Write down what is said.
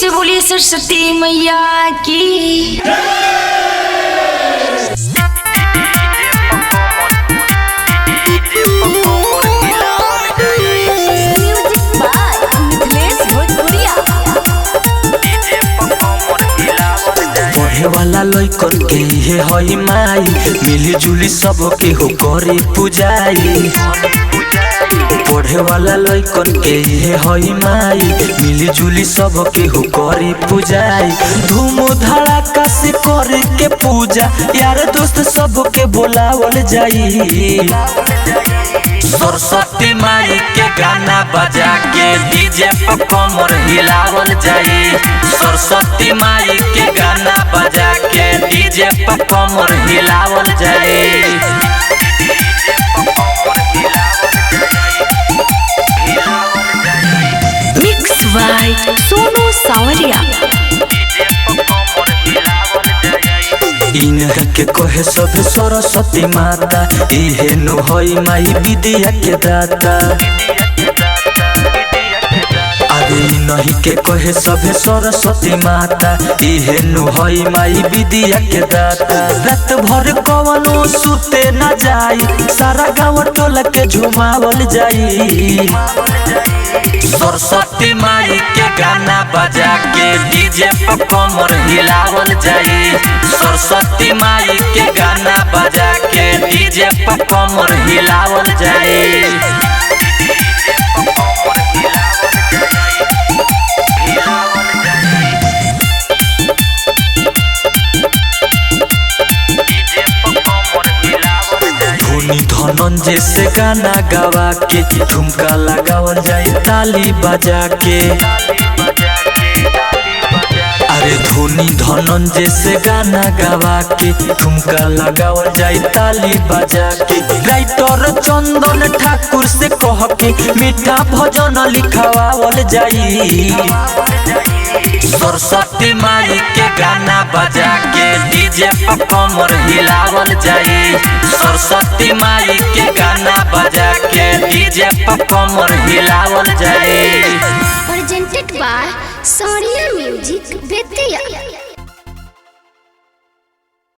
से बोलिए सरस्वती मैया की। पढ़े वाला लइकन के हे हई माई, मिली जुली सबके हो करे पूजाई। पढ़े वाला लइकन के हे हई माई, मिली जुली सबके हो करे पूजाई। धूम धड़ाका से करे के पूजा, यार दोस्त सबके बोलावल जाई। सरस्वती माई के गाना बजा के डीजे पर कमर हिलावल जाई। सरस्वती माई के गाना बजा के डीजे पर कमर हिलावल जाई। मिक्स बाय सोनू सावरिया। इनका के कहे सब सरस्वती माता, इहे नु हई माई विद्या के दाता। अरे नहीं के कहे सब सरस्वती माता, इहे नु हई माई विद्या के दाता। रात भर कवनो सुते न जाई, सारा गाँव टोला के झुमावल जाई। सरस्वती माई के गाना बजा के डीजे पर कमर हिलावल जाई। सरस्वती माई के गाना बजा के डीजे पर कमर हिलावल जाई। धनंजय से गाना गवा के ठुमका लगावल जाए ताली बजा के। अरे धोनी धनंजय से गाना गवा के ठुमका लगावल जाए ताली बजा के। राइटर चंदन ठाकुर से कह के मीठा भजन लिखवावल जाई। सरस्वती माई के गाना बजा के डीजे पर कमर हिलावल जाई। सरस्वती माई के गाना बजा के डीजे पर कमर हिलावल जाई। Presented by Sonia music Bettiah.